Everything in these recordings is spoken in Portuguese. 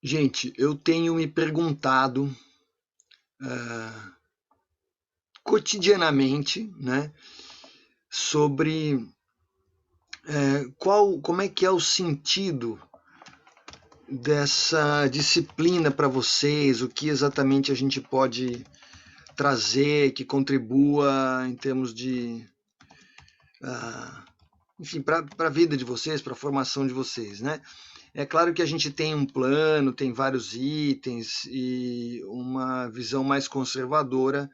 Gente, eu tenho me perguntado cotidianamente, né, sobre como é que é o sentido dessa disciplina para vocês, o que exatamente a gente pode trazer que contribua em termos de, ah, enfim, para a vida de vocês, para a formação de vocês, né? É claro que a gente tem um plano, tem vários itens e uma visão mais conservadora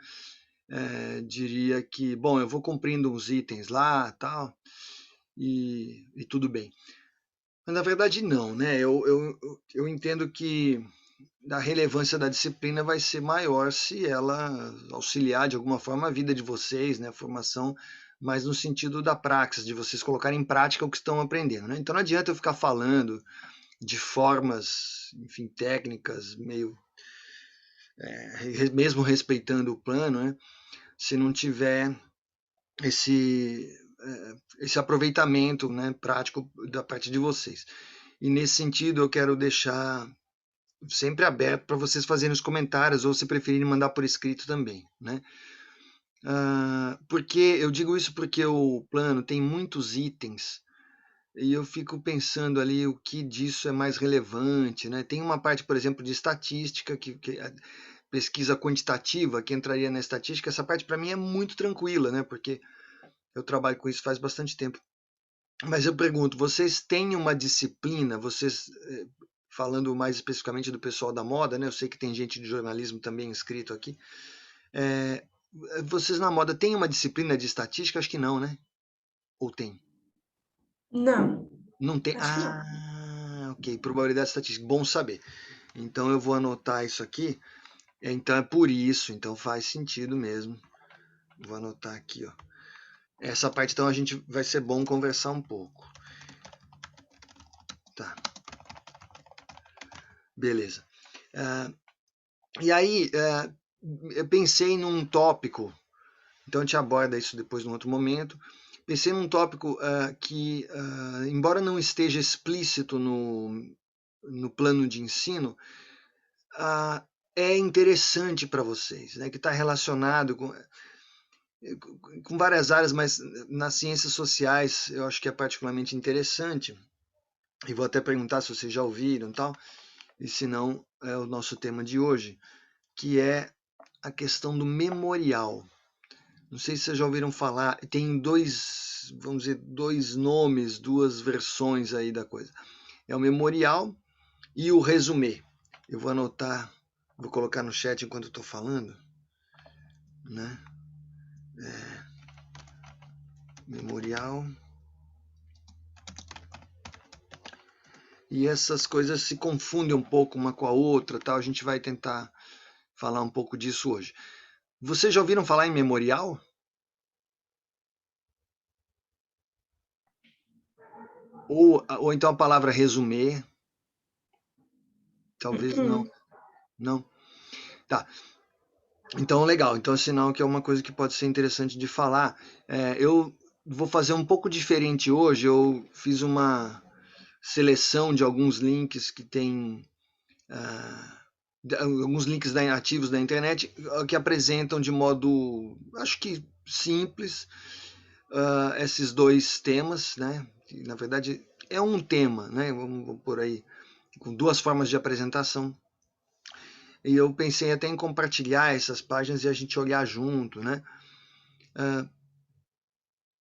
diria que, bom, eu vou cumprindo uns itens lá, tal, e tudo bem. Mas na verdade não, né? Eu entendo que a relevância da disciplina vai ser maior se ela auxiliar de alguma forma a vida de vocês, né? A formação, mas no sentido da praxis, de vocês colocarem em prática o que estão aprendendo, né? Então não adianta eu ficar falando de formas, enfim, técnicas, meio mesmo respeitando o plano, né? Se não tiver esse esse aproveitamento, né, prático da parte de vocês. E nesse sentido eu quero deixar sempre aberto para vocês fazerem os comentários ou se preferirem mandar por escrito também, né? Porque eu digo isso porque o plano tem muitos itens e eu fico pensando ali o que disso é mais relevante, né? Tem uma parte, por exemplo, de estatística que pesquisa quantitativa que entraria na estatística. Essa parte para mim é muito tranquila, né? Porque eu trabalho com isso faz bastante tempo. Mas eu pergunto, vocês têm uma disciplina, vocês, falando mais especificamente do pessoal da moda, né? Eu sei que tem gente de jornalismo também inscrito aqui. É, vocês na moda têm uma disciplina de estatística? Acho que não, né? Ou tem? Não, Não tem. acho que não. Ah, ok. Probabilidade estatística. Bom saber. Então eu vou anotar isso aqui. Então é por isso. Então faz sentido mesmo. Vou anotar aqui, ó. Essa parte então a gente vai ser bom conversar um pouco. Tá, beleza. Ah, e aí, eu pensei num tópico, então a gente aborda isso depois num outro momento. Pensei num tópico que, embora não esteja explícito no plano de ensino, uh, é interessante para vocês, né, que está relacionado com várias áreas, mas nas ciências sociais eu acho que é particularmente interessante. E vou até perguntar se vocês já ouviram e tal, e se não, é o nosso tema de hoje, que é a questão do memorial. Não sei se vocês já ouviram falar, tem dois, vamos dizer, dois nomes, duas versões aí da coisa. É o memorial e o resumê. Eu vou anotar, vou colocar no chat enquanto eu estou falando, né? Memorial. E essas coisas se confundem um pouco uma com a outra, tal. A gente vai tentar falar um pouco disso hoje. Vocês já ouviram falar em memorial? Ou então a palavra resumê? Talvez não. Não. Tá. Então, legal. Então, é sinal que é uma coisa que pode ser interessante de falar. Eu vou fazer um pouco diferente hoje. Eu fiz uma seleção de alguns links que tem alguns links ativos da internet que apresentam de modo, acho que simples, esses dois temas, né? Que, na verdade, é um tema, né? Vamos por aí, com duas formas de apresentação. E eu pensei até em compartilhar essas páginas e a gente olhar junto, né?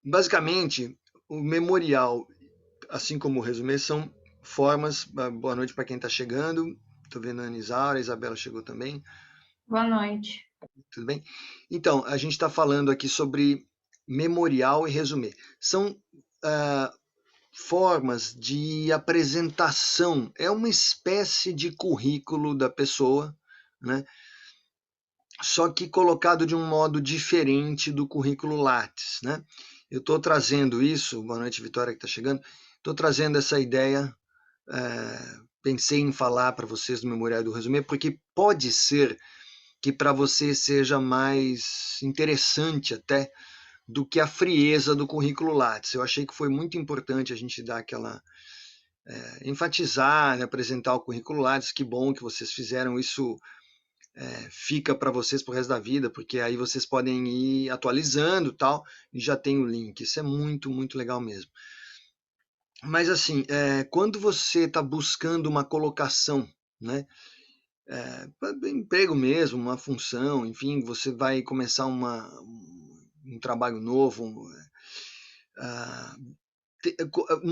Basicamente, o memorial, assim como o resumê, são formas. Boa noite para quem está chegando. Estou vendo a Ana Isaura, a Isabela chegou também. Boa noite. Tudo bem? Então, a gente está falando aqui sobre memorial e resumê. São ah, formas de apresentação, é uma espécie de currículo da pessoa, né? Só que colocado de um modo diferente do currículo Lattes, né? Eu estou trazendo isso, boa noite, Vitória, que está chegando, estou trazendo essa ideia, pensei em falar para vocês do Memorial do Resumê, porque pode ser que para você seja mais interessante até do que a frieza do currículo Lattes. Eu achei que foi muito importante a gente dar aquela enfatizar, né, apresentar o currículo Lattes. Que bom que vocês fizeram isso, fica para vocês pro resto da vida, porque aí vocês podem ir atualizando tal, e já tem o link. Isso é muito, muito legal mesmo. Mas assim, quando você está buscando uma colocação, né, emprego mesmo, uma função, enfim, você vai começar um trabalho novo,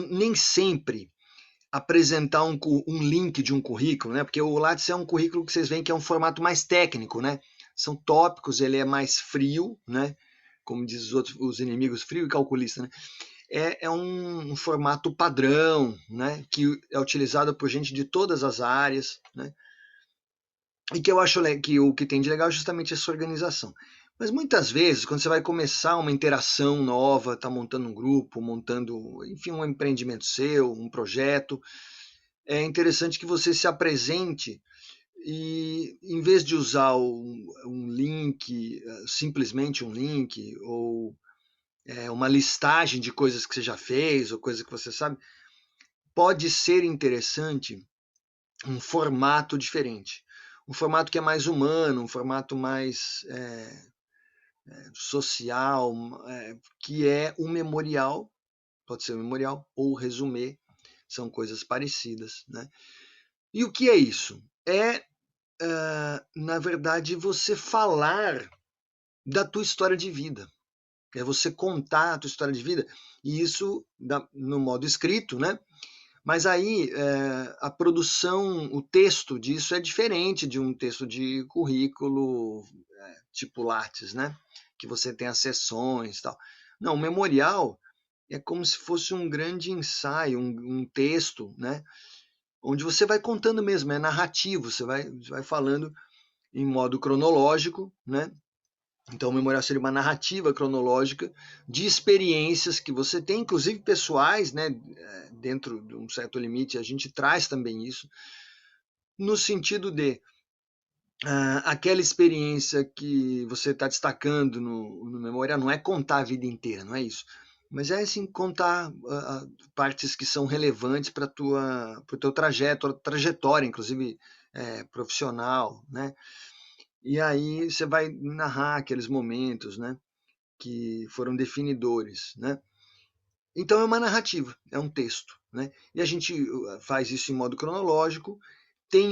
nem sempre apresentar um link de um currículo, né? Porque o Lattes é um currículo que vocês veem que é um formato mais técnico, né? São tópicos, ele é mais frio, né? Como diz os inimigos, frio e calculista, né? É um formato padrão, né? Que é utilizado por gente de todas as áreas, né? E que eu acho que o que tem de legal é justamente essa organização. Mas muitas vezes, quando você vai começar uma interação nova, está montando um grupo, montando, enfim, um empreendimento seu, um projeto, é interessante que você se apresente e, em vez de usar um link, simplesmente um link, ou uma listagem de coisas que você já fez, ou coisas que você sabe, pode ser interessante um formato diferente. Um formato que é mais humano, um formato mais social, que é um memorial, pode ser um memorial, ou resumê, são coisas parecidas, né? E o que é isso? Na verdade, você falar da tua história de vida. É você contar a tua história de vida, e isso no modo escrito, né? Mas aí a produção, o texto disso é diferente de um texto de currículo tipo Lattes, né? Que você tem as sessões e tal. Não, o memorial é como se fosse um grande ensaio, um texto, né? Onde você vai contando mesmo, é narrativo, você vai falando em modo cronológico, né? Então, o memorial seria uma narrativa cronológica de experiências que você tem, inclusive pessoais, né? Dentro de um certo limite, a gente traz também isso, no sentido de aquela experiência que você está destacando no memorial não é contar a vida inteira, não é isso. Mas é assim, contar partes que são relevantes para o teu trajetória, inclusive profissional, né? E aí você vai narrar aqueles momentos, né, que foram definidores, né? Então é uma narrativa, é um texto, né? E a gente faz isso em modo cronológico, tem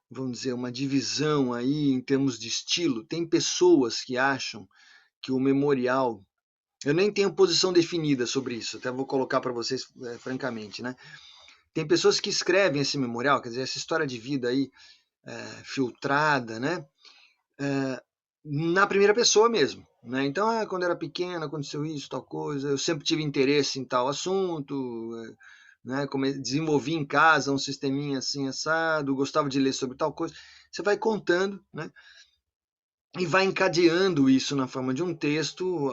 vamos dizer, uma divisão aí em termos de estilo. Tem pessoas que acham que o memorial, eu nem tenho posição definida sobre isso, até vou colocar para vocês francamente, né? Tem pessoas que escrevem esse memorial, quer dizer, essa história de vida aí filtrada, né? Na primeira pessoa mesmo, né? Então, quando eu era pequena, aconteceu isso, tal coisa, eu sempre tive interesse em tal assunto, né? Desenvolvi em casa um sisteminha assim assado, gostava de ler sobre tal coisa. Você vai contando, né? E vai encadeando isso na forma de um texto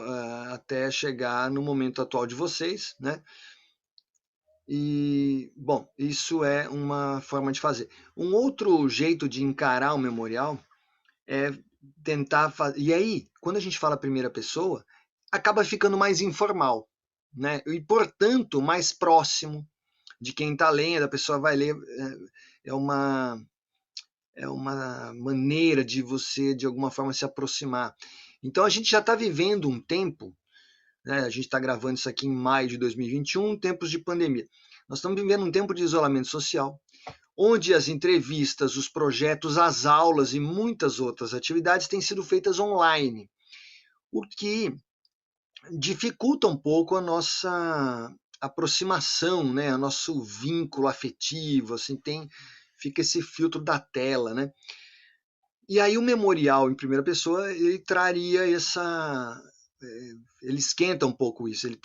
até chegar no momento atual de vocês, né? E, bom, isso é uma forma de fazer. Um outro jeito de encarar o memorial é tentar fazer. E aí, quando a gente fala primeira pessoa, acaba ficando mais informal, né? E, portanto, mais próximo de quem está lendo, a pessoa vai ler. É uma, é uma maneira de você, de alguma forma, se aproximar. Então, a gente já está vivendo um tempo, né? A gente está gravando isso aqui em maio de 2021, tempos de pandemia. Nós estamos vivendo um tempo de isolamento social, onde as entrevistas, os projetos, as aulas e muitas outras atividades têm sido feitas online, o que dificulta um pouco a nossa aproximação, né, o nosso vínculo afetivo, assim, fica esse filtro da tela, né? E aí o memorial em primeira pessoa, ele traria ele esquenta um pouco isso, ele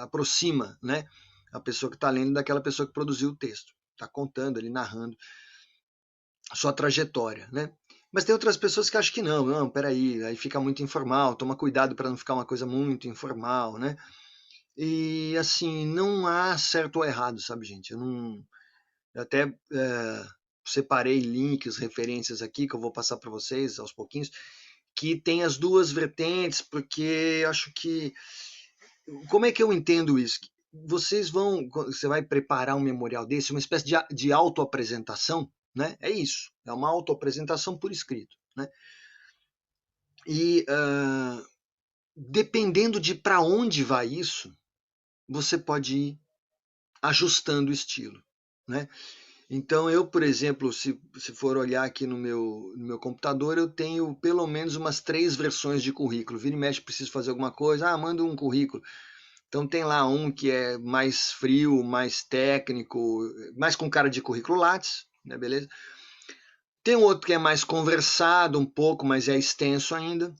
aproxima, né, a pessoa que está lendo daquela pessoa que produziu o texto, está contando, ele narrando sua trajetória, né? Mas tem outras pessoas que acham que não, peraí, aí fica muito informal, toma cuidado para não ficar uma coisa muito informal, né? E assim, não há certo ou errado, sabe, gente? Eu até separei links, referências aqui que eu vou passar para vocês aos pouquinhos, que tem as duas vertentes, porque eu acho que como é que eu entendo isso? você vai preparar um memorial desse, uma espécie de autoapresentação, né? É isso, é uma autoapresentação por escrito, né? E dependendo de para onde vai isso, você pode ir ajustando o estilo, né? Então eu, por exemplo, se for olhar aqui no meu computador, eu tenho pelo menos umas 3 versões de currículo. Vira e mexe, preciso fazer alguma coisa, manda um currículo. Então tem lá um que é mais frio, mais técnico, mais com cara de currículo Lattes, né, beleza? Tem um outro que é mais conversado um pouco, mas é extenso ainda.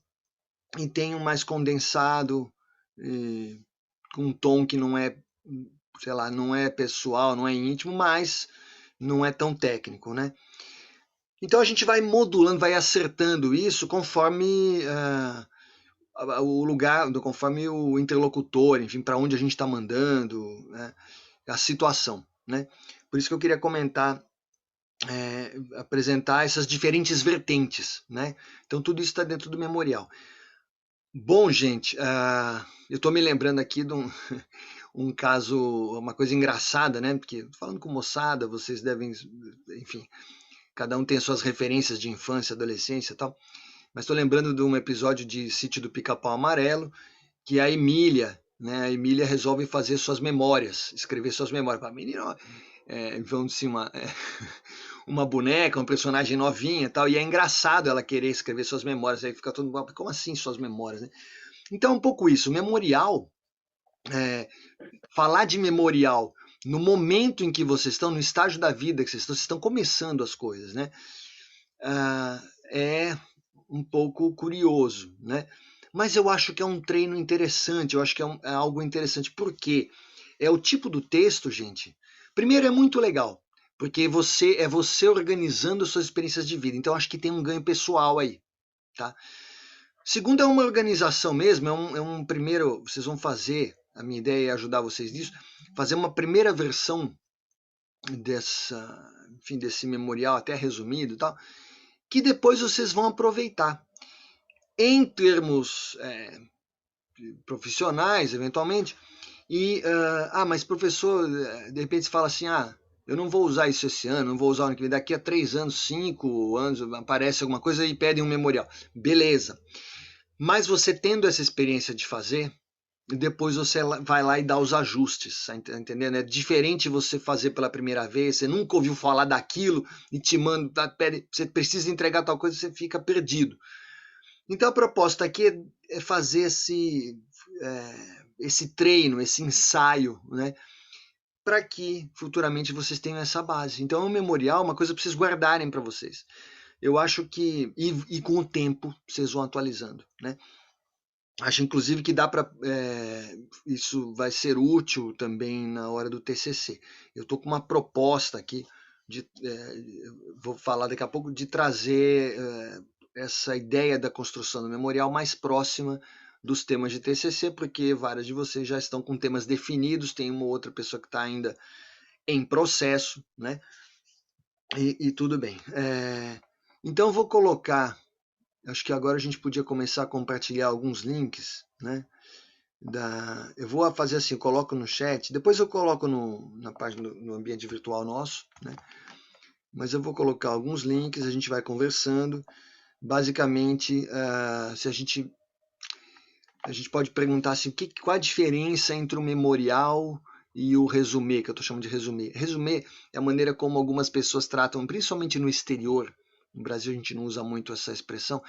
E tem um mais condensado, com um tom que não é, sei lá, não é pessoal, não é íntimo, mas não é tão técnico, né? Então a gente vai modulando, vai acertando isso conforme o lugar, conforme o interlocutor, enfim, para onde a gente está mandando, né? A situação, né? Por isso que eu queria comentar, apresentar essas diferentes vertentes, né? Então tudo isso está dentro do memorial. Bom, gente, eu estou me lembrando aqui de um caso, uma coisa engraçada, né? Porque falando com moçada, vocês devem, enfim, cada um tem suas referências de infância, adolescência e tal. Mas estou lembrando de um episódio de Sítio do Pica-Pau Amarelo, que a Emília, né? A Emília resolve fazer suas memórias, escrever suas memórias. A menina, vamos dizer, uma boneca, um personagem novinha e tal, e é engraçado ela querer escrever suas memórias. Aí fica todo mundo, como assim suas memórias, né? Então é um pouco isso. Memorial, falar de memorial no momento em que vocês estão, no estágio da vida que vocês estão começando as coisas, né? É um pouco curioso, né? Mas eu acho que é um treino interessante, eu acho que é algo interessante, porque é o tipo do texto, gente. Primeiro, é muito legal, porque é você organizando suas experiências de vida, então acho que tem um ganho pessoal aí, tá? Segundo, é uma organização mesmo, é um primeiro, vocês vão fazer, a minha ideia é ajudar vocês nisso, fazer uma primeira versão desse memorial, até resumido e tal, que depois vocês vão aproveitar. Em termos profissionais, eventualmente, mas professor, de repente você fala assim, eu não vou usar isso esse ano, não vou usar o ano que vem, daqui a 3 anos, 5 anos, aparece alguma coisa e pedem um memorial. Beleza. Mas você tendo essa experiência de fazer, depois você vai lá e dá os ajustes, tá entendendo? É diferente você fazer pela primeira vez, você nunca ouviu falar daquilo e te manda, pede, você precisa entregar tal coisa, você fica perdido. Então a proposta aqui é fazer esse treino, esse ensaio, né? Para que futuramente vocês tenham essa base. Então é um memorial, uma coisa para vocês guardarem para vocês. Eu acho que, e com o tempo, vocês vão atualizando, né? Acho, inclusive, que dá para. Isso vai ser útil também na hora do TCC. Eu estou com uma proposta aqui, vou falar daqui a pouco, de trazer essa ideia da construção do memorial mais próxima dos temas de TCC, porque várias de vocês já estão com temas definidos, tem uma outra pessoa que está ainda em processo, né? E tudo bem. Então, eu vou colocar. Acho que agora a gente podia começar a compartilhar alguns links, né? Eu vou fazer assim, eu coloco no chat, depois eu coloco na página, no ambiente virtual nosso, né? Mas eu vou colocar alguns links, a gente vai conversando. Basicamente, se a gente pode perguntar assim, qual a diferença entre o memorial e o resumê, que eu estou chamando de resumê. Resumê é a maneira como algumas pessoas tratam, principalmente no exterior. No Brasil a gente não usa muito essa expressão,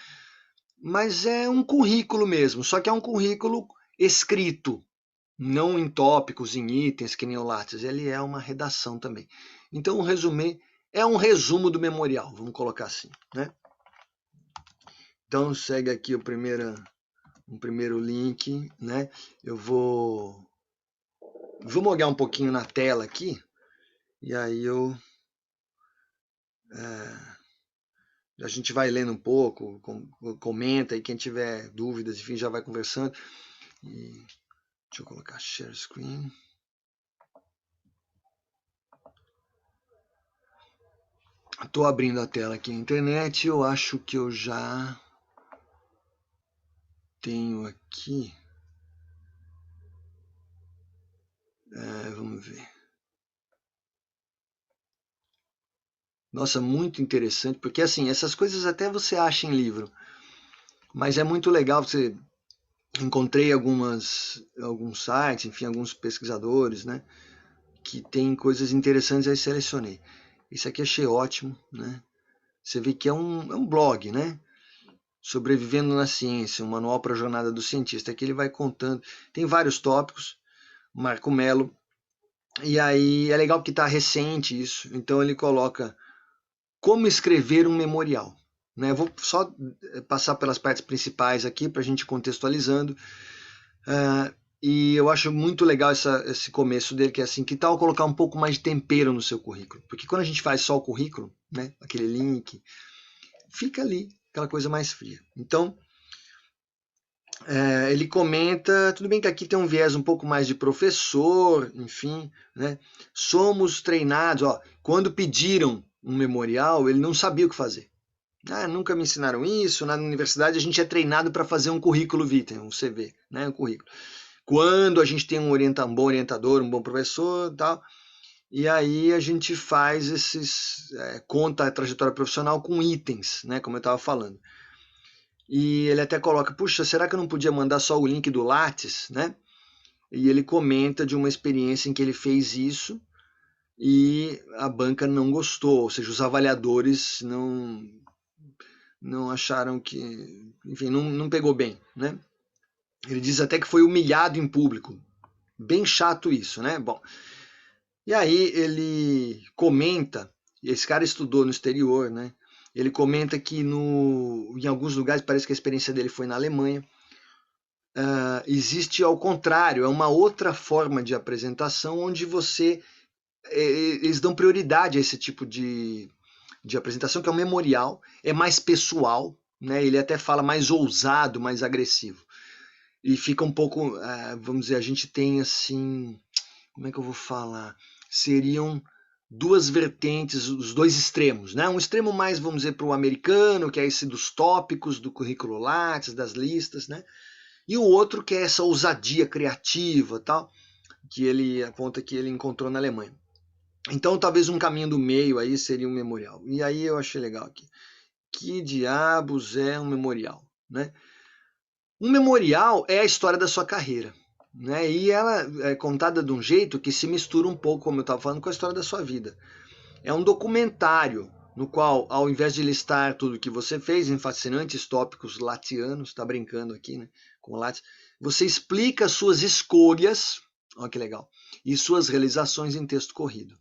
mas é um currículo mesmo, só que é um currículo escrito, não em tópicos, em itens, que nem o Lattes, ele é uma redação também. Então o resumê é um resumo do memorial, vamos colocar assim, né? Então segue aqui um primeiro link, né? Eu vou molhar um pouquinho na tela aqui, e aí a gente vai lendo um pouco, comenta, e quem tiver dúvidas, enfim, já vai conversando. Deixa eu colocar share screen. Estou abrindo a tela aqui na internet, eu acho que eu já tenho aqui. Vamos ver. Nossa, muito interessante, porque assim, essas coisas até você acha em livro, mas é muito legal. Você encontrei alguns sites, enfim, alguns pesquisadores, né, que tem coisas interessantes, aí selecionei. Esse aqui achei ótimo, né? Você vê que é um blog, né? Sobrevivendo na Ciência, um manual para a jornada do cientista. Aqui ele vai contando, tem vários tópicos, Marco Melo, e aí é legal porque está recente isso, então ele coloca como escrever um memorial. Né? Eu vou só passar pelas partes principais aqui para a gente contextualizando. E eu acho muito legal esse começo dele, que é assim, que tal colocar um pouco mais de tempero no seu currículo? Porque quando a gente faz só o currículo, né, aquele link, fica ali, aquela coisa mais fria. Então, ele comenta, tudo bem que aqui tem um viés um pouco mais de professor, enfim, né? Somos treinados, ó, quando pediram um memorial, ele não sabia o que fazer. Nunca me ensinaram isso, na universidade a gente é treinado para fazer um currículo vitae, um CV, né, um currículo. Quando a gente tem um bom orientador, um bom professor, tal, e aí a gente faz conta a trajetória profissional com itens, né, como eu estava falando. E ele até coloca, puxa, será que eu não podia mandar só o link do Lattes, né? E ele comenta de uma experiência em que ele fez isso e a banca não gostou, ou seja, os avaliadores não acharam que, enfim, não pegou bem, né? Ele diz até que foi humilhado em público. Bem chato isso, né? Bom, e aí ele comenta, esse cara estudou no exterior, né? Ele comenta que em alguns lugares, parece que a experiência dele foi na Alemanha, existe ao contrário, é uma outra forma de apresentação onde eles dão prioridade a esse tipo de apresentação, que é um memorial, é mais pessoal, né? Ele até fala mais ousado, mais agressivo. E fica um pouco, vamos dizer, a gente tem assim, como é que eu vou falar? Seriam duas vertentes, os dois extremos, né? Um extremo mais, vamos dizer, para o americano, que é esse dos tópicos, do currículo Lattes, das listas, né? E o outro que é essa ousadia criativa, tal, que ele aponta que ele encontrou na Alemanha. Então, talvez um caminho do meio aí seria um memorial. E aí eu achei legal aqui. Que diabos é um memorial, né? Um memorial é a história da sua carreira, né? E ela é contada de um jeito que se mistura um pouco, como eu estava falando, com a história da sua vida. É um documentário no qual, ao invés de listar tudo que você fez em fascinantes tópicos latianos, está brincando aqui, né, com Lattes, você explica suas escolhas, olha que legal, e suas realizações em texto corrido.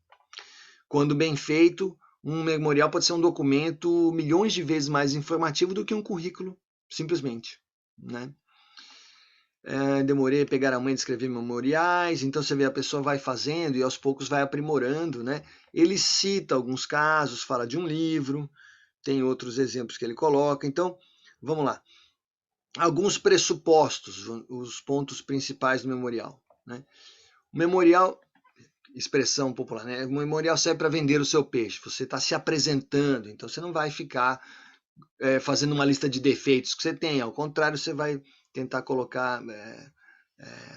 Quando bem feito, um memorial pode ser um documento milhões de vezes mais informativo do que um currículo, simplesmente, né? Demorei a pegar a mãe de escrever memoriais, então você vê a pessoa vai fazendo e aos poucos vai aprimorando, né? Ele cita alguns casos, fala de um livro, tem outros exemplos que ele coloca. Então, vamos lá. Alguns pressupostos, os pontos principais do memorial, né? O memorial, expressão popular, né? O memorial serve para vender o seu peixe. Você está se apresentando, então você não vai ficar fazendo uma lista de defeitos que você tem. Ao contrário, você vai tentar colocar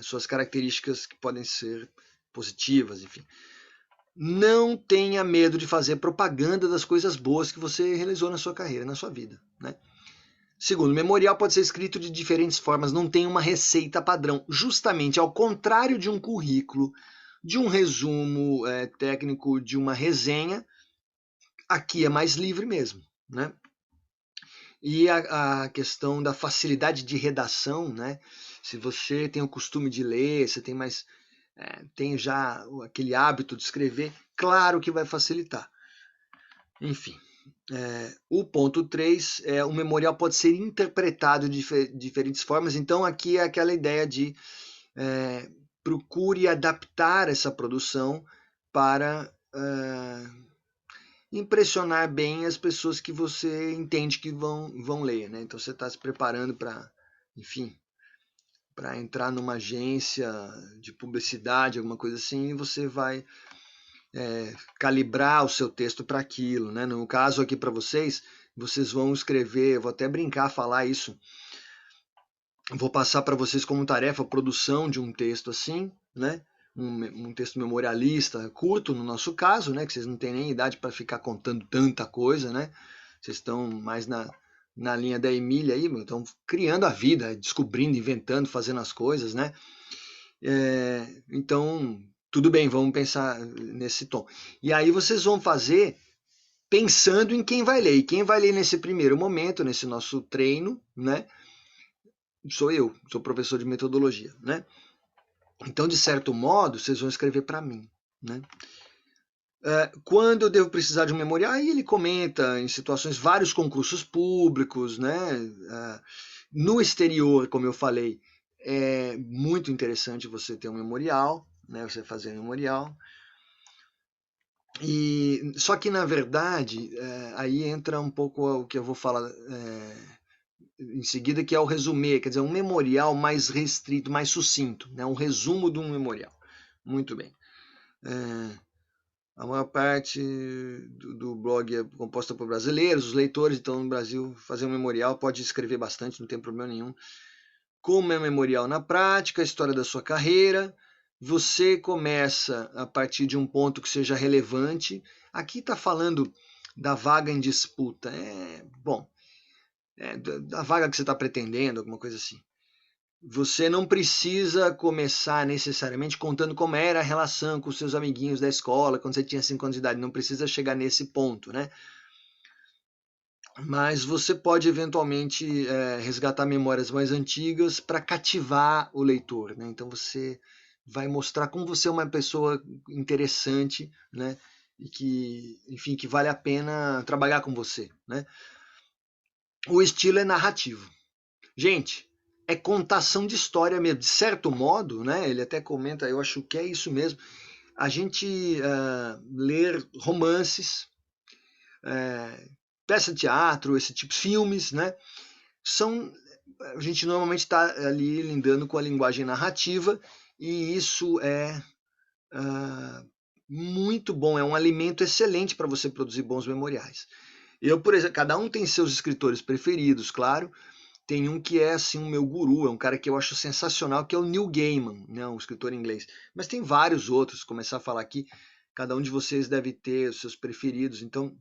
suas características que podem ser positivas, enfim. Não tenha medo de fazer propaganda das coisas boas que você realizou na sua carreira, na sua vida, né? Segundo, o memorial pode ser escrito de diferentes formas, não tem uma receita padrão. Justamente ao contrário de um currículo, de um resumo técnico, de uma resenha, aqui é mais livre mesmo, né? E a questão da facilidade de redação, né? Se você tem o costume de ler, você tem tem já aquele hábito de escrever, claro que vai facilitar. Enfim, o ponto 3 o memorial pode ser interpretado de diferentes formas, então aqui é aquela ideia de procure adaptar essa produção para impressionar bem as pessoas que você entende que vão ler, né? Então você está se preparando para, enfim, para entrar numa agência de publicidade, alguma coisa assim, e você vai calibrar o seu texto para aquilo, né? No caso aqui para vocês vão escrever, vou até brincar, falar isso, vou passar para vocês como tarefa a produção de um texto assim, né? um texto memorialista curto, no nosso caso, né, que vocês não têm nem idade para ficar contando tanta coisa, né? Vocês estão mais na linha da Emília aí, estão criando a vida, descobrindo, inventando, fazendo as coisas, né? Então, tudo bem, vamos pensar nesse tom. E aí vocês vão fazer pensando em quem vai ler. E quem vai ler nesse primeiro momento, nesse nosso treino, né? Sou eu, sou professor de metodologia, né? Então, de certo modo, vocês vão escrever para mim, né? Quando eu devo precisar de um memorial, aí ele comenta em situações, vários concursos públicos, né? No exterior, como eu falei, é muito interessante você ter um memorial, né? Você fazer um memorial. Só que, na verdade, aí entra um pouco o que eu vou falar em seguida, que é o resumê, quer dizer, um memorial mais restrito, mais sucinto, né? Um resumo de um memorial. Muito bem. A maior parte do blog é composta por brasileiros, os leitores, então no Brasil fazer um memorial pode escrever bastante, não tem problema nenhum. Como é memorial na prática, a história da sua carreira. Você começa a partir de um ponto que seja relevante. Aqui está falando da vaga em disputa. Da vaga que você está pretendendo, alguma coisa assim. Você não precisa começar necessariamente contando como era a relação com os seus amiguinhos da escola quando você tinha 5 anos de idade. Não precisa chegar nesse ponto, né? Mas você pode eventualmente resgatar memórias mais antigas para cativar o leitor, né? Então você vai mostrar como você é uma pessoa interessante, né? E que, enfim, que vale a pena trabalhar com você, né? O estilo é narrativo. Gente, é contação de história mesmo, de certo modo, né? Ele até comenta, eu acho que é isso mesmo. A gente ler romances, peça de teatro, esse tipo de filmes, né? A gente normalmente está ali lidando com a linguagem narrativa e isso é muito bom, é um alimento excelente para você produzir bons memoriais. Eu, por exemplo, cada um tem seus escritores preferidos, claro. Tem um que é assim o meu guru, é um cara que eu acho sensacional, que é o Neil Gaiman, né, um escritor inglês. Mas tem vários outros, começar a falar aqui, cada um de vocês deve ter os seus preferidos. Então,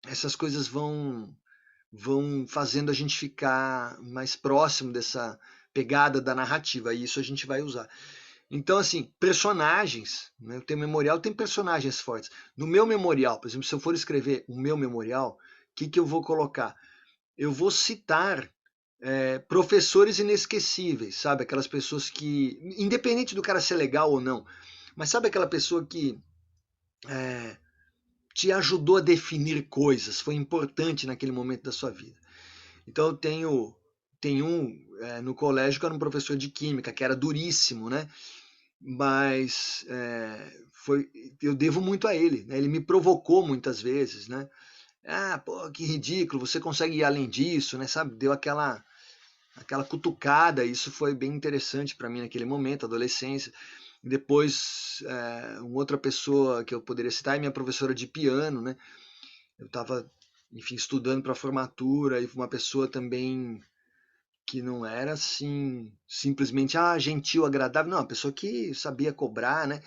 essas coisas vão fazendo a gente ficar mais próximo dessa pegada da narrativa, e isso a gente vai usar. Então, assim, personagens, né? O teu memorial tem personagens fortes. No meu memorial, por exemplo, se eu for escrever o meu memorial, o que eu vou colocar? Eu vou citar professores inesquecíveis, sabe? Aquelas pessoas que, independente do cara ser legal ou não, mas sabe aquela pessoa que te ajudou a definir coisas, foi importante naquele momento da sua vida. Então eu tenho no colégio que era um professor de química, que era duríssimo, né? Mas eu devo muito a ele, né? Ele me provocou muitas vezes, né? Pô, que ridículo, você consegue ir além disso, né? Sabe? Deu aquela cutucada, isso foi bem interessante para mim naquele momento, adolescência. Depois, uma outra pessoa que eu poderia citar é minha professora de piano, né? Eu estava, enfim, estudando para a formatura e uma pessoa também que não era assim, simplesmente gentil, agradável, não, uma pessoa que sabia cobrar, né?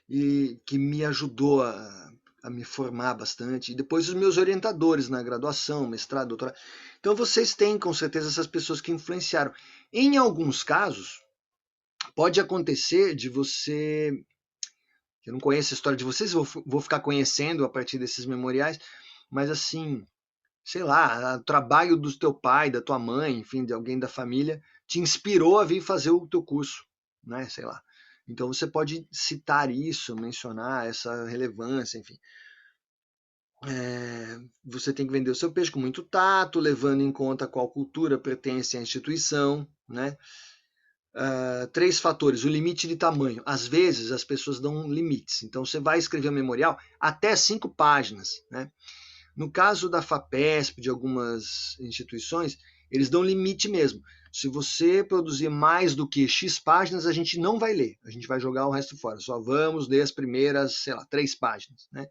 E que me ajudou a me formar bastante. E depois os meus orientadores na graduação, mestrado, doutorado. Então vocês têm com certeza essas pessoas que influenciaram. Em alguns casos, pode acontecer de você. Eu não conheço a história de vocês, vou ficar conhecendo a partir desses memoriais, mas assim, sei lá, o trabalho do teu pai, da tua mãe, enfim, de alguém da família, te inspirou a vir fazer o teu curso, né? Sei lá. Então você pode citar isso, mencionar essa relevância, enfim. Você tem que vender o seu peixe com muito tato, levando em conta qual cultura pertence à instituição, né? 3 fatores, o limite de tamanho. Às vezes as pessoas dão limites, então você vai escrever um memorial até 5 páginas, né? No caso da FAPESP, de algumas instituições, eles dão limite mesmo. Se você produzir mais do que X páginas, a gente não vai ler, a gente vai jogar o resto fora. Só vamos ler as primeiras, sei lá, 3 páginas, né?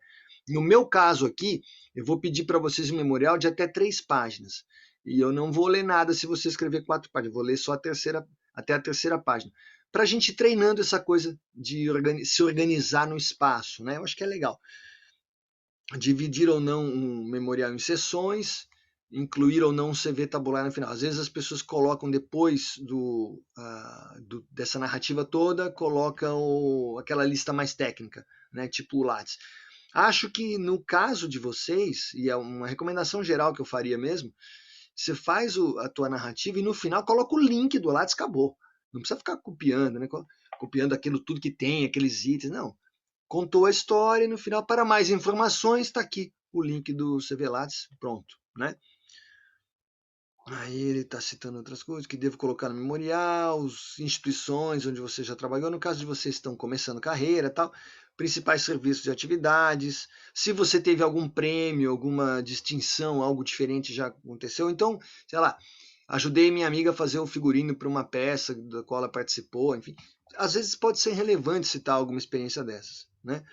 No meu caso aqui, eu vou pedir para vocês um memorial de até 3 páginas. E eu não vou ler nada se você escrever 4 páginas, eu vou ler só até a terceira página. para a gente ir treinando essa coisa de se organizar no espaço, né? Eu acho que é legal. Dividir ou não um memorial em sessões, incluir ou não um CV tabular no final. Às vezes as pessoas colocam depois dessa narrativa toda, colocam aquela lista mais técnica, né? Tipo o Lattes. Acho que no caso de vocês, e é uma recomendação geral que eu faria mesmo, você faz a tua narrativa e no final coloca o link do Lattes, acabou. Não precisa ficar copiando, né? Copiando aquilo tudo que tem, aqueles itens, não. Contou a história e no final, para mais informações, está aqui o link do CV Lattes, pronto, né? Aí ele está citando outras coisas que devo colocar no memorial, as instituições onde você já trabalhou, no caso de vocês estão começando carreira, tal, principais serviços e atividades, se você teve algum prêmio, alguma distinção, algo diferente já aconteceu, então, sei lá, ajudei minha amiga a fazer um figurino para uma peça da qual ela participou, enfim, às vezes pode ser relevante citar alguma experiência dessas, né?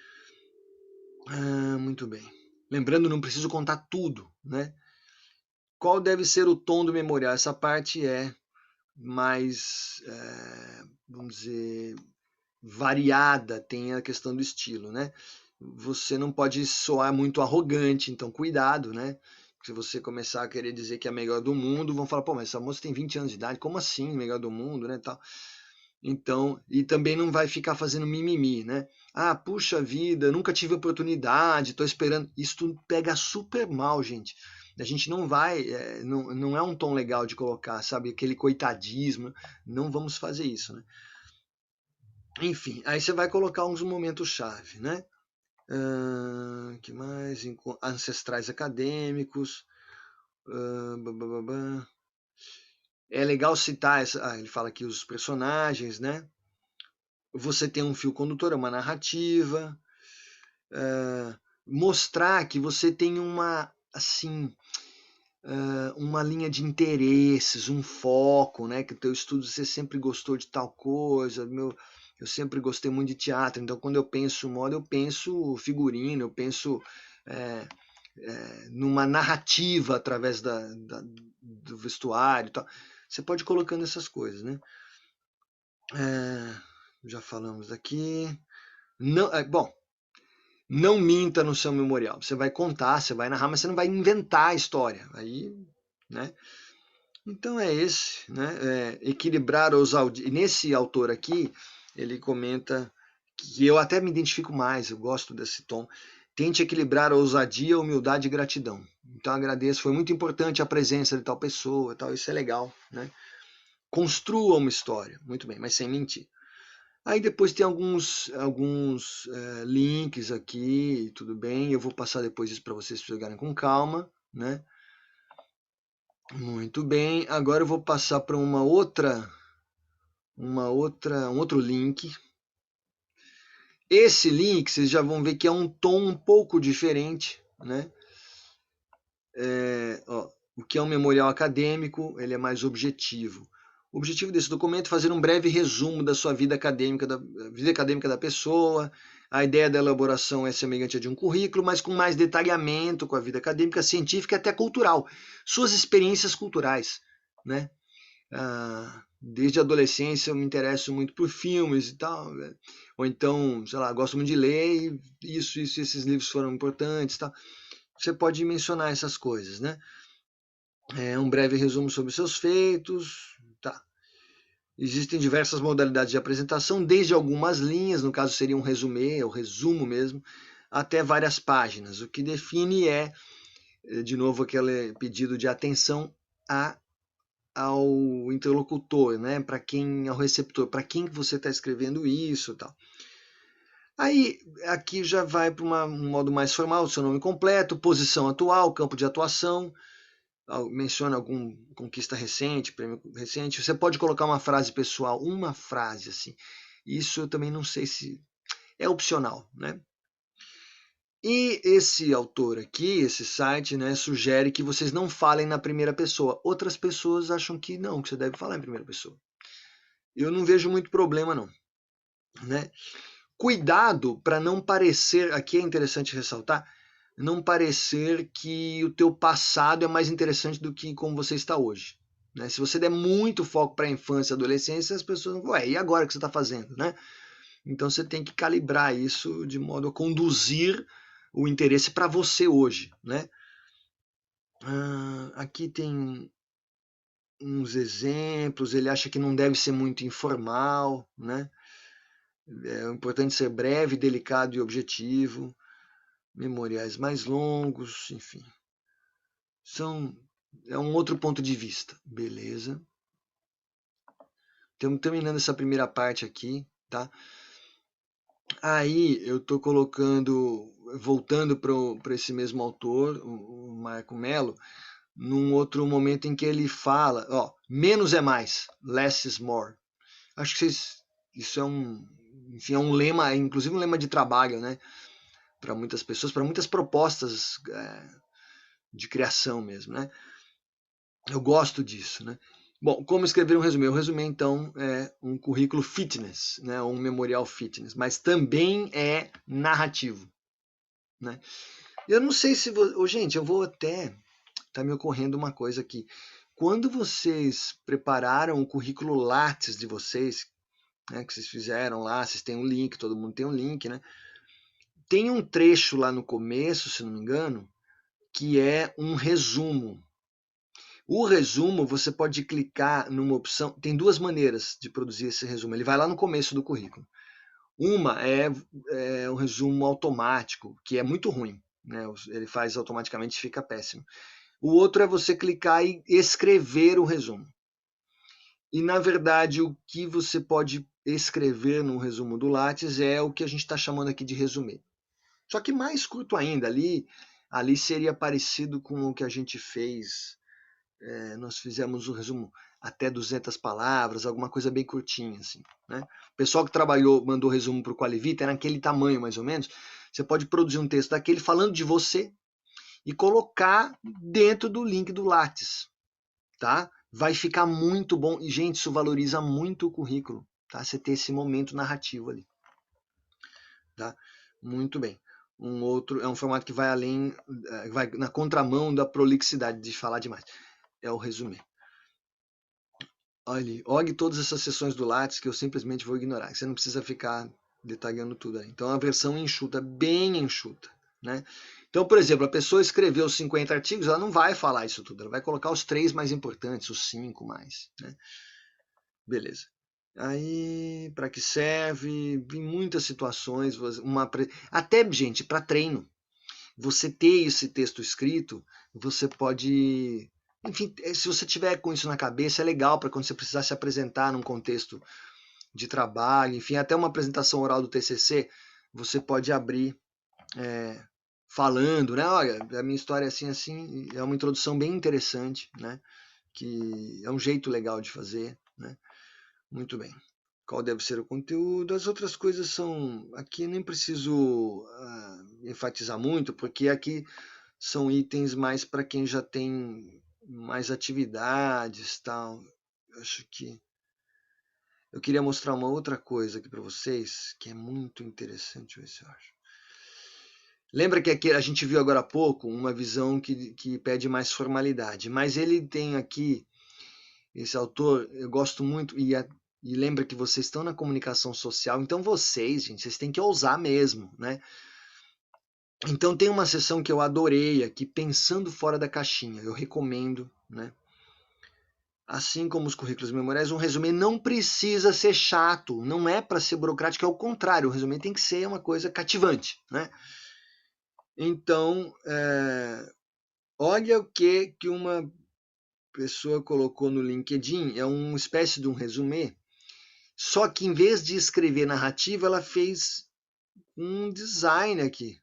Muito bem. Lembrando, não preciso contar tudo, né? Qual deve ser o tom do memorial? Essa parte é mais, vamos dizer, variada, tem a questão do estilo, né? Você não pode soar muito arrogante, então cuidado, né? Se você começar a querer dizer que é a melhor do mundo, vão falar, pô, mas essa moça tem 20 anos de idade, como assim melhor do mundo, né, tal. Então, e também não vai ficar fazendo mimimi, né? Ah, puxa vida, nunca tive oportunidade, estou esperando. Isso tudo pega super mal, gente. A gente não vai, não é um tom legal de colocar, sabe? Aquele coitadismo. Não vamos fazer isso, né? Enfim, aí você vai colocar uns momentos-chave, né? Que mais? Ancestrais acadêmicos. É legal citar ele fala aqui os personagens, né? Você tem um fio condutor, é uma narrativa, mostrar que você tem uma linha de interesses, um foco, né? Que o teu estudo você sempre gostou de tal coisa, eu sempre gostei muito de teatro, então quando eu penso moda, eu penso figurino, eu penso numa narrativa através do vestuário e tal. Você pode ir colocando essas coisas, né? Já falamos aqui. Não, bom, não minta no seu memorial. Você vai contar, você vai narrar, mas você não vai inventar a história. Aí, né? Então é esse, né? Equilibrar os audiências. Nesse autor aqui, ele comenta que eu até me identifico mais, eu gosto desse tom. Tente equilibrar a ousadia, a humildade e gratidão. Então agradeço, foi muito importante a presença de tal pessoa, tal, isso é legal, né? Construa uma história, muito bem, mas sem mentir. Aí depois tem alguns links aqui, tudo bem. Eu vou passar depois isso para vocês pegarem com calma, né? Muito bem. Agora eu vou passar para um outro link. Esse link vocês já vão ver que é um tom um pouco diferente, né? O que é um memorial acadêmico, ele é mais objetivo. O objetivo desse documento é fazer um breve resumo da sua vida acadêmica da pessoa. A ideia da elaboração é semelhante à de um currículo, mas com mais detalhamento com a vida acadêmica, científica e até cultural. Suas experiências culturais, né? Desde a adolescência eu me interesso muito por filmes e tal, né? Ou então, sei lá, gosto muito de ler e esses livros foram importantes, tal. Você pode mencionar essas coisas, né? Um breve resumo sobre seus feitos, tá? Existem diversas modalidades de apresentação, desde algumas linhas, no caso seria um resumê, ou resumo mesmo, até várias páginas. O que define de novo, aquele pedido de atenção ao interlocutor, né? Ao receptor, para quem você está escrevendo isso, tal. Aí, aqui já vai para um modo mais formal, seu nome completo, posição atual, campo de atuação, menciona alguma conquista recente, prêmio recente. Você pode colocar uma frase pessoal, uma frase assim. Isso eu também não sei se é opcional, né? E esse autor aqui, esse site, né, sugere que vocês não falem na primeira pessoa. Outras pessoas acham que não, que você deve falar em primeira pessoa. Eu não vejo muito problema não, né? Cuidado para não parecer, aqui é interessante ressaltar, não parecer que o teu passado é mais interessante do que como você está hoje, né? Se você der muito foco para a infância e adolescência, as pessoas vão, ué, e agora o que você está fazendo, né? Então você tem que calibrar isso de modo a conduzir o interesse para você hoje, né? Aqui tem uns exemplos, ele acha que não deve ser muito informal, né? É importante ser breve, delicado e objetivo, memoriais mais longos, enfim. É um outro ponto de vista, beleza? Estamos terminando essa primeira parte aqui, tá? Aí eu estou voltando para esse mesmo autor, o Marco Mello, num outro momento em que ele fala, ó, menos é mais, less is more. Acho que isso enfim, é um lema, inclusive um lema de trabalho, né? Para muitas pessoas, para muitas propostas de criação mesmo, né? Eu gosto disso, né? Bom, como escrever um resumê? O resumê, então, é um currículo fitness, né? Ou um memorial fitness, mas também é narrativo, né? Eu não sei se... gente, eu vou até... Tá me ocorrendo uma coisa aqui. Quando vocês prepararam o currículo Lattes de vocês, né, que vocês fizeram lá, vocês têm um link, todo mundo tem um link, né? Tem um trecho lá no começo, se não me engano, que é um resumo. O resumo, você pode clicar numa opção, tem duas maneiras de produzir esse resumo. Ele vai lá no começo do currículo. Uma é um resumo automático, que é muito ruim, né? Ele faz automaticamente e fica péssimo. O outro é você clicar e escrever o resumo. E, na verdade, o que você pode escrever no resumo do Lattes é o que a gente está chamando aqui de resumê. Só que mais curto ainda, ali seria parecido com o que a gente fez. Nós fizemos um resumo até 200 palavras, alguma coisa bem curtinha, assim, né? O pessoal que trabalhou, mandou resumo para o Qualivita, era naquele tamanho, mais ou menos. Você pode produzir um texto daquele falando de você e colocar dentro do link do Lattes, tá? Vai ficar muito bom. E, gente, isso valoriza muito o currículo, tá? Você ter esse momento narrativo ali, tá? Muito bem. Um outro, é um formato que vai além, vai na contramão da prolixidade de falar demais. É o resumê. Olhe todas essas sessões do Lattes que eu simplesmente vou ignorar. Você não precisa ficar detalhando tudo aí. Então, a versão enxuta, bem enxuta, né? Então, por exemplo, a pessoa escreveu 50 artigos, ela não vai falar isso tudo, ela vai colocar os 3 mais importantes, os 5 mais, né? Beleza. Aí, para que serve? Em muitas situações, até, gente, para treino. Você ter esse texto escrito, você pode... Enfim, se você tiver com isso na cabeça, é legal para quando você precisar se apresentar num contexto de trabalho, enfim, até uma apresentação oral do TCC, você pode abrir falando, né? Olha, a minha história é assim, assim, é uma introdução bem interessante, né? Que é um jeito legal de fazer, né? Muito bem. Qual deve ser o conteúdo? As outras coisas são... Aqui nem preciso enfatizar muito, porque aqui são itens mais para quem já tem mais atividades, tal. Acho que eu queria mostrar uma outra coisa aqui para vocês, que é muito interessante, deixa eu ver se eu acho. Lembra que aqui a gente viu agora há pouco uma visão que pede mais formalidade, mas ele tem aqui, esse autor, eu gosto muito, e lembra que vocês estão na comunicação social, então gente, vocês têm que ousar mesmo, né? Então tem uma sessão que eu adorei aqui, Pensando Fora da Caixinha, eu recomendo, né? Assim como os currículos memoriais, um resumê não precisa ser chato, não é para ser burocrático, é o contrário, o resumê tem que ser uma coisa cativante, né? Então, olha o que uma pessoa colocou no LinkedIn, é uma espécie de um resumê, só que em vez de escrever narrativa, ela fez um design aqui,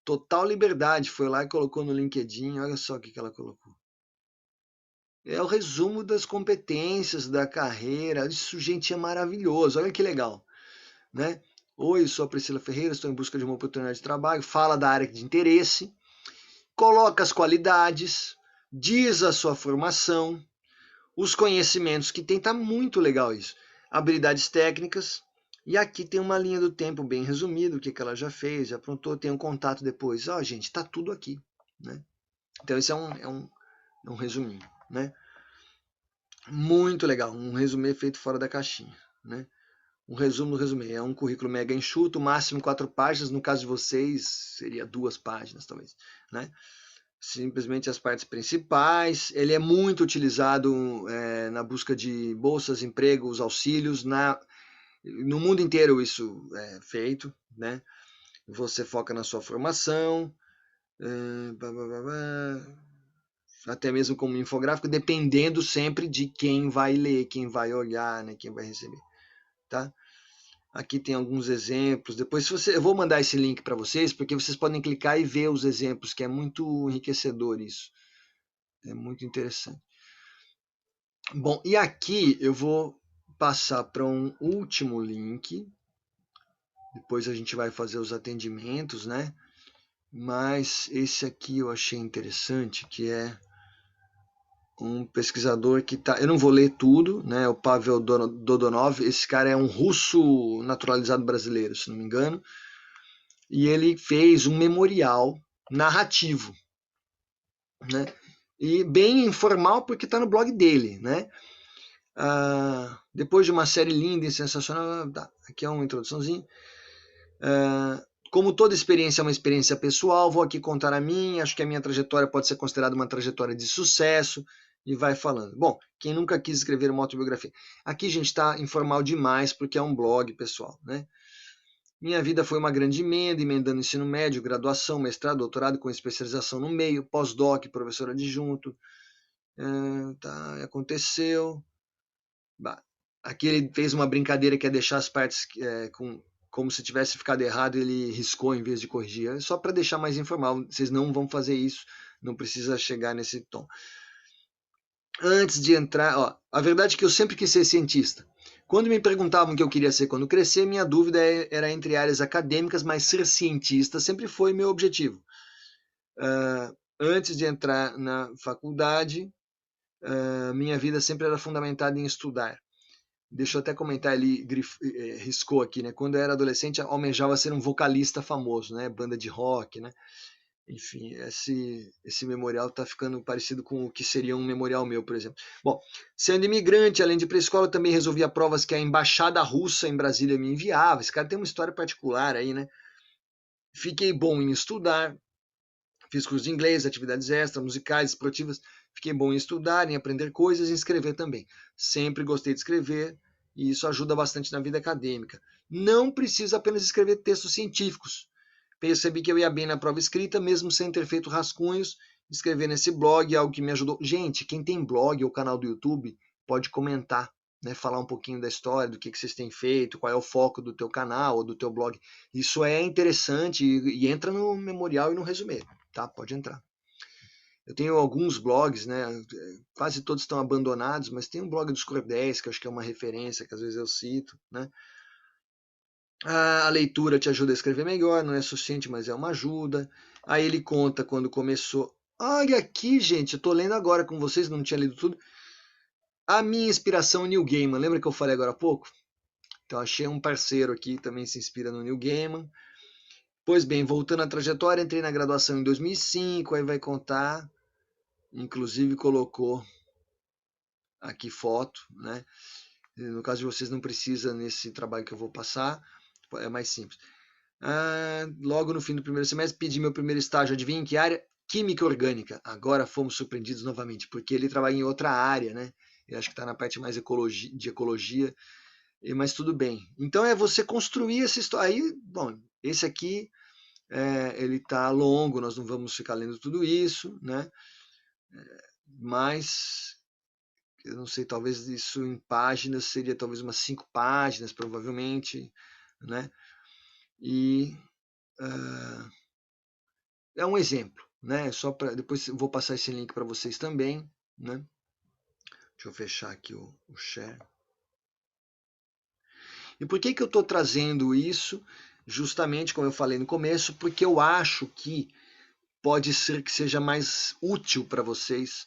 total liberdade, foi lá e colocou no LinkedIn, olha só o que ela colocou. É o resumo das competências da carreira. Isso, gente, é maravilhoso. Olha que legal, né? Oi, sou a Priscila Ferreira, estou em busca de uma oportunidade de trabalho. Fala da área de interesse, coloca as qualidades, diz a sua formação, os conhecimentos que tem. Tá muito legal isso. Habilidades técnicas. E aqui tem uma linha do tempo bem resumida, o que ela já fez, já aprontou, tem um contato depois. Ó, gente, tá tudo aqui, né? Então, esse é um resuminho, né? Muito legal, um resumê feito fora da caixinha, né? Um resumo do resumê. É um currículo mega enxuto, máximo 4 páginas. No caso de vocês, seria 2 páginas, talvez, né? Simplesmente as partes principais. Ele é muito utilizado na busca de bolsas, empregos, auxílios. No mundo inteiro isso é feito, né? Você foca na sua formação, até mesmo como infográfico, dependendo sempre de quem vai ler, quem vai olhar, né? Quem vai receber, tá? Aqui tem alguns exemplos. Depois eu vou mandar esse link para vocês, porque vocês podem clicar e ver os exemplos, que é muito enriquecedor isso. É muito interessante. Bom, e aqui eu vou passar para um último link. Depois a gente vai fazer os atendimentos, né? Mas esse aqui eu achei interessante, que é um pesquisador que tá. Eu não vou ler tudo, né? O Pavel Dodonov. Esse cara é um russo naturalizado brasileiro, se não me engano. E ele fez um memorial narrativo, né? E bem informal porque está no blog dele, né? Depois de uma série linda e sensacional, aqui é uma introduçãozinha. Como toda experiência é uma experiência pessoal, vou aqui contar a minha. Acho que a minha trajetória pode ser considerada uma trajetória de sucesso. E vai falando. Bom, quem nunca quis escrever uma autobiografia? Aqui, gente, está informal demais porque é um blog pessoal, né? Minha vida foi uma grande emenda, emendando ensino médio, graduação, mestrado, doutorado com especialização no meio, pós-doc, professor adjunto. Aconteceu. Aqui ele fez uma brincadeira que é deixar as partes como se tivesse ficado errado, ele riscou em vez de corrigir. É só para deixar mais informal, vocês não vão fazer isso, não precisa chegar nesse tom. Antes de entrar, ó, a verdade é que eu sempre quis ser cientista. Quando me perguntavam o que eu queria ser quando crescer, minha dúvida era entre áreas acadêmicas, mas ser cientista sempre foi meu objetivo. Antes de entrar na faculdade, minha vida sempre era fundamentada em estudar. Deixa eu até comentar, ele riscou aqui, né? Quando eu era adolescente, almejava ser um vocalista famoso, né? Banda de rock, né? Enfim, esse memorial está ficando parecido com o que seria um memorial meu, por exemplo. Bom, sendo imigrante, além de ir para a escola, também resolvia provas que a embaixada russa em Brasília me enviava. Esse cara tem uma história particular aí, né? Fiquei bom em estudar, fiz curso de inglês, atividades extras, musicais, esportivas. Fiquei bom em estudar, em aprender coisas e em escrever também. Sempre gostei de escrever e isso ajuda bastante na vida acadêmica. Não preciso apenas escrever textos científicos. Percebi que eu ia bem na prova escrita, mesmo sem ter feito rascunhos. Escrever nesse blog é algo que me ajudou. Gente, quem tem blog ou canal do YouTube pode comentar, né? Falar um pouquinho da história, do que vocês têm feito, qual é o foco do teu canal ou do teu blog. Isso é interessante e entra no memorial e no resumê, tá? Pode entrar. Eu tenho alguns blogs, né? Quase todos estão abandonados, mas tem um blog dos Cordéis, que eu acho que é uma referência, que às vezes eu cito, né? A leitura te ajuda a escrever melhor, não é suficiente, mas é uma ajuda. Aí ele conta quando começou. Olha aqui, gente, eu tô lendo agora com vocês, não tinha lido tudo. A minha inspiração é Neil Gaiman, lembra que eu falei agora há pouco? Então achei um parceiro aqui que também se inspira no Neil Gaiman. Pois bem, voltando à trajetória, entrei na graduação em 2005, aí vai contar, inclusive colocou aqui foto, né? No caso de vocês não precisa nesse trabalho que eu vou passar, é mais simples. Logo no fim do primeiro semestre, pedi meu primeiro estágio, adivinha em que área? Química orgânica. Agora fomos surpreendidos novamente, porque ele trabalha em outra área, né? Eu acho que está na parte mais de ecologia, mas tudo bem. Então é você construir essa história. Aí, bom, esse aqui, ele está longo, nós não vamos ficar lendo tudo isso, né? Mas, eu não sei, talvez isso em páginas seria talvez umas 5 páginas, provavelmente, né? E é um exemplo, né? Só para depois eu vou passar esse link para vocês também, né? Deixa eu fechar aqui o share. E por que eu estou trazendo isso? Justamente como eu falei no começo, porque eu acho que pode ser que seja mais útil para vocês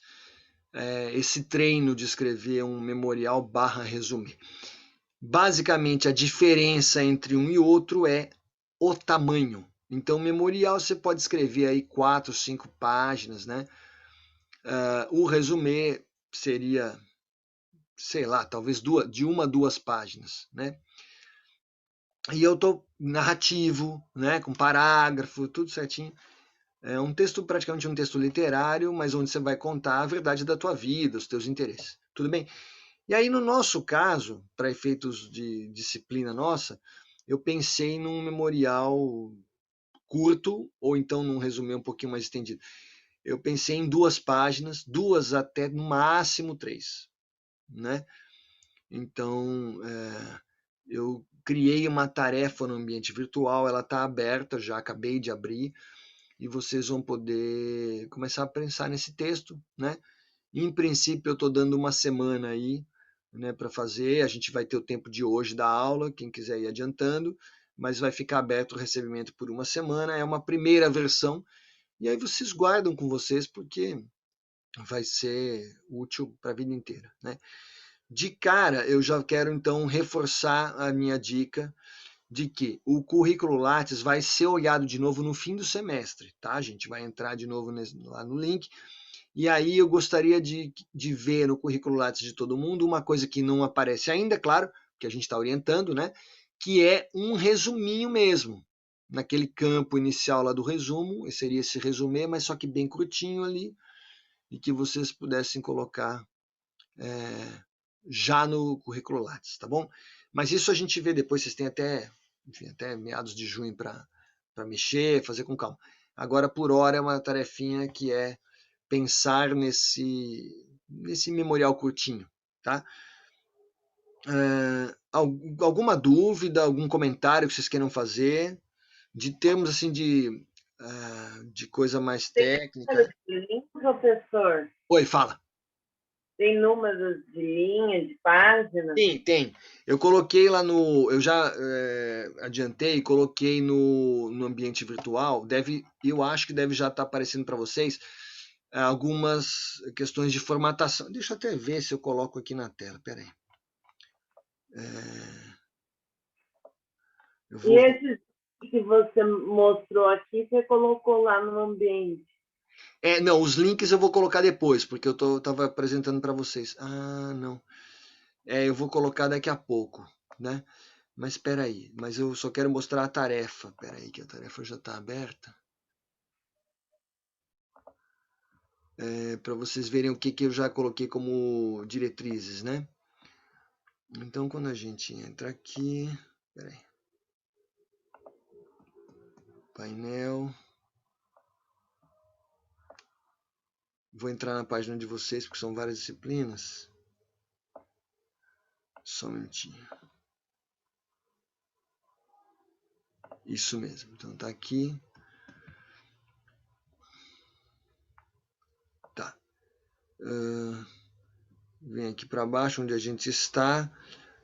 esse treino de escrever um memorial / resumir. Basicamente, a diferença entre um e outro é o tamanho. Então, memorial você pode escrever aí 4, 5 páginas, né? O resumê seria sei lá, talvez de 1 a 2 páginas, né? E eu estou narrativo, né, com parágrafo, tudo certinho. É um texto, praticamente um texto literário, mas onde você vai contar a verdade da tua vida, os teus interesses. Tudo bem? E aí, no nosso caso, para efeitos de disciplina nossa, eu pensei num memorial curto, ou então num resumê um pouquinho mais estendido. Eu pensei em 2 páginas, 2 até no máximo 3, né? Então, eu criei uma tarefa no ambiente virtual, ela está aberta, já acabei de abrir, e vocês vão poder começar a pensar nesse texto, né? Em princípio, eu estou dando uma semana aí, né, para fazer. A gente vai ter o tempo de hoje da aula, quem quiser ir adiantando, mas vai ficar aberto o recebimento por uma semana. É uma primeira versão, e aí vocês guardam com vocês, porque vai ser útil para a vida inteira, né? De cara, eu já quero então reforçar a minha dica de que o currículo Lattes vai ser olhado de novo no fim do semestre, tá? A gente vai entrar de novo lá no link. E aí eu gostaria de ver no currículo Lattes de todo mundo uma coisa que não aparece ainda, claro, que a gente está orientando, né? Que é um resuminho mesmo. Naquele campo inicial lá do resumo, seria esse resumê, mas só que bem curtinho ali, e que vocês pudessem colocar já no currículo Lattes, tá bom? Mas isso a gente vê depois, vocês têm até, enfim, até meados de junho para mexer, fazer com calma. Agora, por hora, é uma tarefinha que é pensar nesse memorial curtinho, tá? Alguma dúvida, algum comentário que vocês queiram fazer, de termos assim de coisa mais técnica? De linha, professor? Oi, fala. Tem números de linha, de página? Tem. Eu coloquei lá no. Eu já adiantei, coloquei no ambiente virtual. Eu acho que deve já estar aparecendo para vocês algumas questões de formatação. Deixa eu até ver se eu coloco aqui na tela. Peraí. E esses que você mostrou aqui, você colocou lá no ambiente? Não, os links eu vou colocar depois, porque eu estava apresentando para vocês. Ah, não. Eu vou colocar daqui a pouco, né? Mas espera aí, mas eu só quero mostrar a tarefa. Espera aí, que a tarefa já está aberta. Para vocês verem o que eu já coloquei como diretrizes, né? Então, quando a gente entra aqui... Espera aí. Painel... Vou entrar na página de vocês, porque são várias disciplinas. Só um minutinho. Isso mesmo. Então, tá aqui. Tá. Vem aqui para baixo, onde a gente está.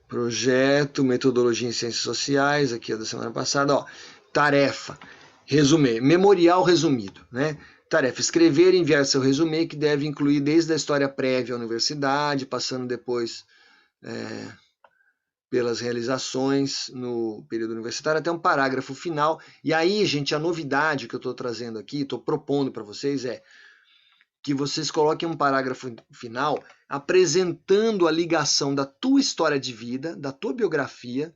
Projeto, metodologia em ciências sociais. Aqui é da semana passada. Ó, tarefa. Resumir. Memorial resumido, né? Tarefa: escrever e enviar seu resumê, que deve incluir desde a história prévia à universidade, passando depois pelas realizações no período universitário, até um parágrafo final. E aí, gente, a novidade que eu estou trazendo aqui, estou propondo para vocês que vocês coloquem um parágrafo final apresentando a ligação da tua história de vida, da tua biografia,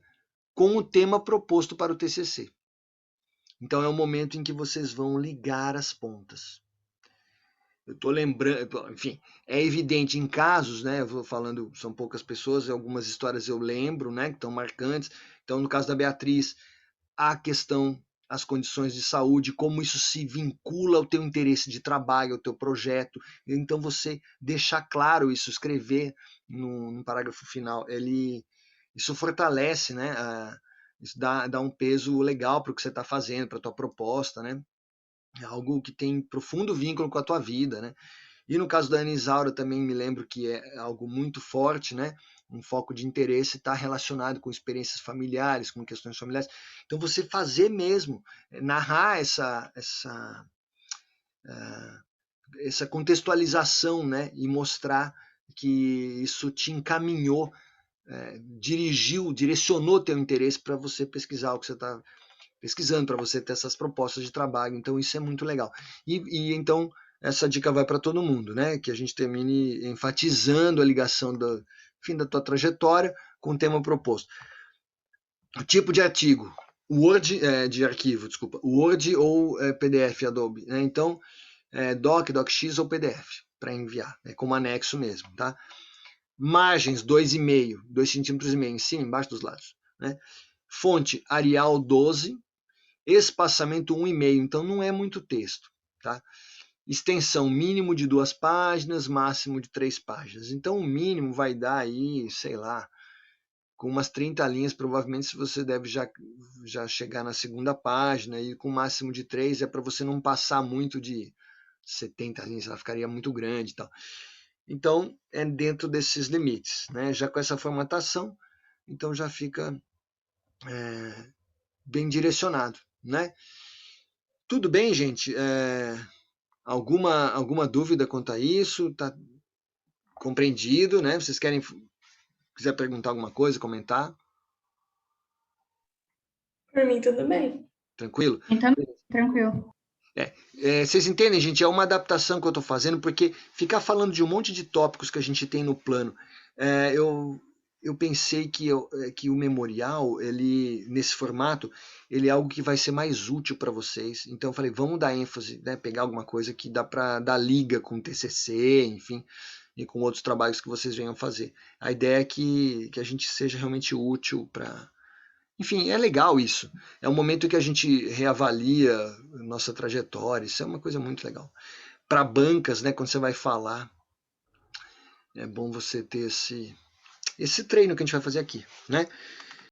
com o tema proposto para o TCC. Então é o momento em que vocês vão ligar as pontas. Eu estou lembrando, enfim, é evidente em casos, né? Eu vou falando, são poucas pessoas, algumas histórias eu lembro, né? Que estão marcantes. Então, no caso da Beatriz, a questão, as condições de saúde, como isso se vincula ao teu interesse de trabalho, ao teu projeto. Então, você deixar claro isso, escrever no parágrafo final, isso fortalece, né? Isso dá um peso legal para o que você está fazendo, para a tua proposta, né? É algo que tem profundo vínculo com a tua vida, né? E no caso da Ana Isaura também me lembro que é algo muito forte, né? Um foco de interesse está relacionado com experiências familiares, com questões familiares. Então você fazer mesmo, narrar essa contextualização, né? E mostrar que isso te encaminhou, direcionou teu interesse para você pesquisar o que você está pesquisando, para você ter essas propostas de trabalho. Então isso é muito legal. E então essa dica vai para todo mundo, né? Que a gente termine enfatizando a ligação enfim, da tua trajetória com o tema proposto. O tipo de artigo, Word, de arquivo, desculpa, Word ou PDF Adobe, né? Então, Doc, DocX ou PDF para enviar, como anexo mesmo, tá? Margens 2,5, 2,5 cm em cima, embaixo dos lados, né? Fonte Arial 12, espaçamento 1,5, então não é muito texto, tá? Extensão mínimo de 2 páginas, máximo de 3 páginas. Então o mínimo vai dar aí, sei lá, com umas 30 linhas, provavelmente você deve já chegar na segunda página, e com máximo de 3 é para você não passar muito de 70 linhas, ela ficaria muito grande e tal. Então, é dentro desses limites, né? Já com essa formatação, então já fica bem direcionado, né? Tudo bem, gente? Alguma dúvida quanto a isso? Tá compreendido, né? Vocês quiser perguntar alguma coisa, comentar? Por mim, tudo bem. Tranquilo? Então, tranquilo. Vocês entendem, gente? É uma adaptação que eu estou fazendo, porque ficar falando de um monte de tópicos que a gente tem no plano, eu pensei que o memorial, ele nesse formato, ele é algo que vai ser mais útil para vocês. Então eu falei, vamos dar ênfase, né? Pegar alguma coisa que dá para dar liga com o TCC, enfim, e com outros trabalhos que vocês venham fazer. A ideia é que a gente seja realmente útil para... Enfim, é legal isso. É um momento que a gente reavalia nossa trajetória. Isso é uma coisa muito legal. Para bancas, né, quando você vai falar, é bom você ter esse treino que a gente vai fazer aqui, né?